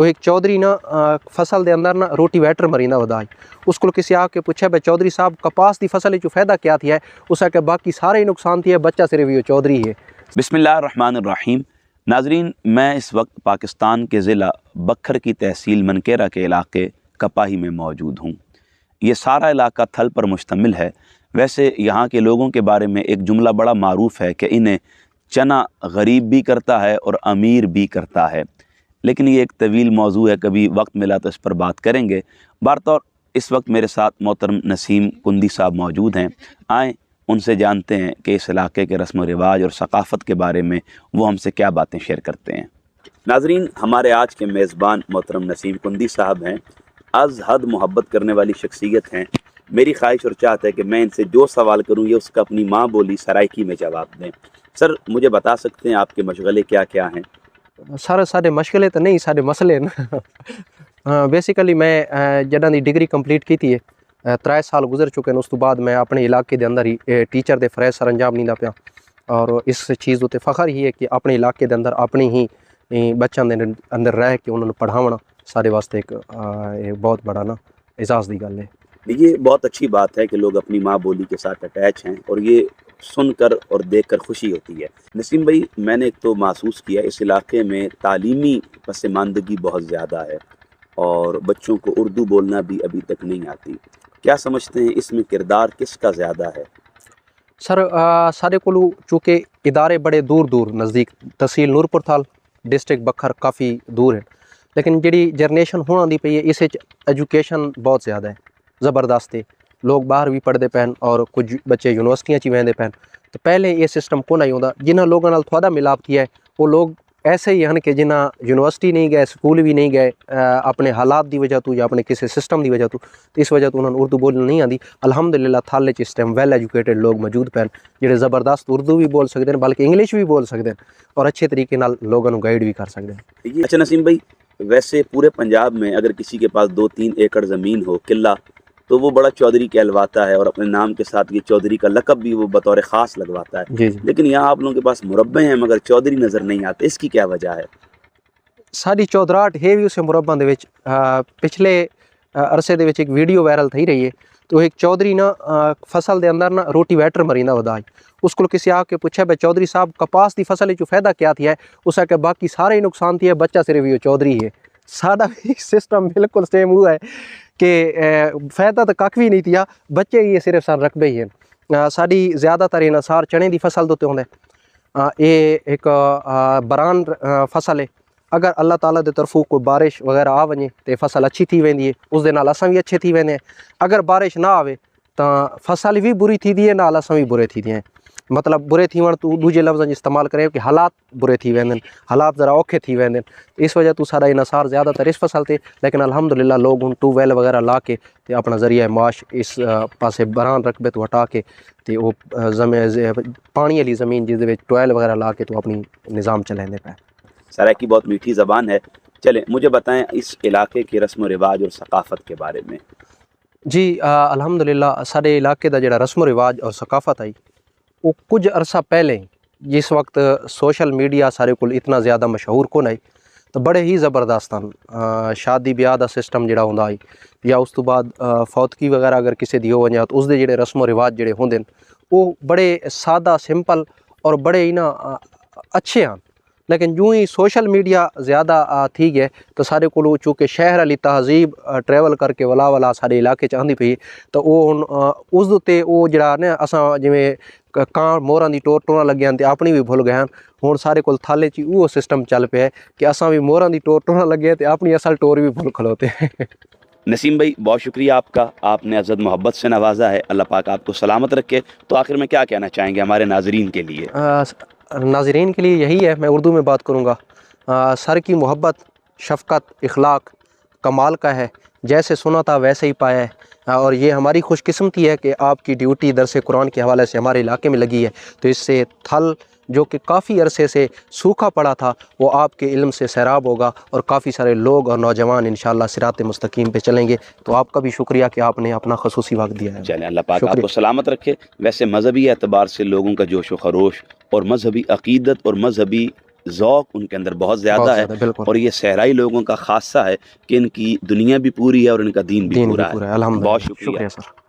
तो एक चौधरी ना फसल के अंदर ना रोटीवेटर मरींदा वधाई, उसको किसी आके पूछा भाई चौधरी साहब कपास की फसल जो फायदा क्या थी है, उस आके बाकी सारे ही नुकसान थी है, बच्चा सिर्फ ये चौधरी है। बिस्मिल्लाहिर्रहमानिर्रहीम। नाजरीन, मैं इस वक्त पाकिस्तान के ज़िला बखर की तहसील मनकेरा के इलाके कपाही में मौजूद हूँ। ये सारा इलाका थल पर मुश्तमिल है। वैसे यहाँ के लोगों के बारे में एक जुमला बड़ा मारूफ है कि इन्हें चना गरीब भी करता है और अमीर भी करता है, लेकिन ये एक तवील मौजू है, कभी वक्त मिला तो इस पर बात करेंगे। बारतौर इस वक्त मेरे साथ मोहतरम नसीम कुंदी साहब मौजूद हैं। आएँ उनसे जानते हैं कि इस इलाके के रस्म व रिवाज और सकाफ़त के बारे में वो हमसे क्या बातें शेयर करते हैं। नाजरीन, हमारे आज के मेज़बान मोहतरम नसीम कुंदी साहब हैं। अज़ हद मोहब्बत करने वाली शख्सियत हैं। मेरी ख्वाहिश और चाहत है कि मैं इनसे जो सवाल करूँ ये उसका अपनी माँ बोली सराइकी में जवाब दें। सर, मुझे बता सकते हैं आपके मशगले क्या क्या हैं? सारे मशगले तो नहीं, सारे मसले ना। बेसिकली मैं जदा दी डिग्री कंप्लीट की थी, 3 साल गुजर चुके हैं। उस तो बाद मैं अपने इलाके के अंदर ही टीचर दे फरज़ सर अंजाम नींदा पिया, और इस चीज़ उत्ते फ़ख्र ही है कि अपने इलाके के अंदर अपनी ही बच्चों के अंदर रह के उन्होंने पढ़ावना सारे वास्ते एक बहुत बड़ा ना एजाज़ की गल है। ये बहुत अच्छी बात है कि लोग अपनी माँ बोली के साथ अटैच हैं, और ये सुनकर और देखकर खुशी होती है। नसीम भाई, मैंने एक तो महसूस किया इस इलाके में तालीमी पसमानदगी बहुत ज़्यादा है, और बच्चों को उर्दू बोलना भी अभी तक नहीं आती। क्या समझते हैं इसमें किरदार किसका ज़्यादा है? सर, सारे को चूँकि इदारे बड़े दूर दूर नज़दीक, तहसील नूरपुर थाल, डिस्ट्रिक्ट बखर काफ़ी दूर है, लेकिन जी जनरेशन होना दी पई है, इस एजुकेशन बहुत ज़्यादा है, ज़बरदस्त है। लोग बाहर भी पढ़ते पैन और कुछ बच्चे यूनिवर्सिटियाँ च वेंदे पैन। तो पहले ये सिस्टम को नहीं होता। जिन्होंने लोगों नाल थोड़ा मिलाप किया है वो लोग ऐसे ही हैं कि जिन्हें यूनिवर्सिटी नहीं गए, स्कूल भी नहीं गए, अपने हालात की वजह तो या अपने किसी सिस्टम की वजह तो इस वजह तो उन्होंने उर्दू बोलनी नहीं आती। अल्हम्दुलिल्लाह थाले इस टाइम वैल एजुकेटेड लोग मौजूद पैन ਜਿਹੜੇ ज़बरदस्त उर्दू भी बोल सकते हैं, बल्कि इंग्लिश भी बोल सकते हैं, और अच्छे तरीके नाल लोगों को गाइड भी कर सकते हैं। अच्छा नसीम भाई, वैसे पूरे पंजाब में अगर किसी के पास 2-3 एकड़ ज़मीन हो, किला, तो वो बड़ा चौधरी कहलवाता है, और अपने नाम के साथ ये चौधरी का लक़ब भी वो बतौर ख़ास लगवाता है। जी। लेकिन यहाँ आप लोगों के पास मुरब्बे हैं मगर चौधरी नज़र नहीं आते, इसकी क्या वजह है? साड़ी चौधराहट है भी उस मुरब्बा दे विच। पिछले अरसे दे विच एक वीडियो वायरल थी रही है, तो एक चौधरी ना फसल के अंदर ना रोटीवेटर मरींदा वधाई, उसको किसी आके पूछा भाई चौधरी साहब कपास की फसल जो फायदा क्या थी है, उस आके बाकी सारे ही नुकसान थी है, बच्चा सिर्फ ये चौधरी है। साड़ा भी सिस्टम बिल्कुल सेम हुआ है कि फायदा तो कख भी नहीं थिया, बच्चे ये सिर्फ सन रकबे ही हैं। साड़ी ज़्यादातर इनसार चने की फसल के उत्ते होंदे। ये एक बरान फसल है, अगर अल्लाह ताला की तरफों कोई बारिश वगैरह आ वजे तो फसल अच्छी थी वेंदी है, उस दे नाल असां भी अच्छे थी वेंदे हैं। अगर बारिश ना आवे तो फसल भी बुरी थी है, नाल असां भी बुरे थी हैं। मतलब बुरे थी वण तो दूजे लफ्ज़ इस्तेमाल करें कि हालात बुरे थी वेंदे, हालात ज़रा औखे थी वेंदे। इस वजह तो सारा इनसार ज़्यादातर इस फसल थे, लेकिन अल्हम्दुलिल्लाह लोग हुण ट्यूबवैल वगैरह ला के ते अपना जरिया माश इस पासे बरान रकबे तो हटा के ते वो पानी वाली ज़मीन जिस ट्यूबवैल वगैरह ला के तो अपनी निज़ाम चलाते पे। सराइकी बहुत मीठी ज़बान है। चलें, मुझे बताएं इस इलाके के रस्म व रिवाज और सकाफ़त के बारे में। जी, अल्हम्दुलिल्लाह सारे इलाके का जो रस्म व रिवाज और सकाफ़त आई वो कुछ अरसा पहले, जिस वक्त सोशल मीडिया सारे को इतना ज़्यादा मशहूर को नहीं, तो बड़े ही ज़बरदस्त शादी ब्याह का सिस्टम जोड़ा होंदा है, या उस तो बाद फौतगी वगैरह अगर किसी दी हो वजे तो उसके जोड़े रस्म व रिवाज जोड़े होंदे वो बड़े सादा सिंपल और बड़े ही ना अच्छे हैं। लेकिन यूँ ही सोशल मीडिया ज़्यादा थी गए तो सारे को चूँकि शहर वाली तहजीब ट्रैवल करके वला वला सारे इलाके च आंदी पई, तो वो हुण उस उत्ते वो जड़ा ना असां जिवें कां मोरां दी टोर टोरा लग्गियां ते अपनी भी भुल गए। हुण सारे कोल थाले च वो सिस्टम चल पे है कि असां भी मोरां दी टोर टोरा लगे ते अपनी असल टोर भी भुल खलोते। नसीम भाई, बहुत शुक्रिया आपका, आपने अज़द मोहब्बत से नवाजा है। अल्लाह पाक आपको सलामत रखे। तो आखिर में क्या कहना चाहेंगे हमारे नाजरीन के लिए? नाजरीन के लिए यही है, मैं उर्दू में बात करूँगा। सर की मोहब्बत, शफ़क़त, इखलाक कमाल का है, जैसे सुना था वैसे ही पाया है, और ये हमारी खुशकिस्मती है कि आपकी ड्यूटी दरस कुरान के हवाले से हमारे इलाके में लगी है। तो इससे थल जो कि काफ़ी अरसे से सूखा पड़ा था वो आपके इल्म से सैराब होगा, और काफ़ी सारे लोग और नौजवान इंशाअल्लाह सिरात मुस्तकीम पे चलेंगे। तो आपका भी शुक्रिया कि आपने अपना खसूसी वक्त दिया है। चलें, अल्लाह पाक आपको सलामत रखे। वैसे मजहबी एतबार से लोगों का जोश व खरोश और मजहबी अकीदत और मजहबी ذوق ان کے اندر بہت زیادہ ہے، بالکل اور یہ صحرائی لوگوں کا خاصہ ہے کہ ان کی دنیا بھی پوری ہے اور ان کا دین بھی پورا ہے۔ الحمدللہ، بہت شکریہ شکریہ سر۔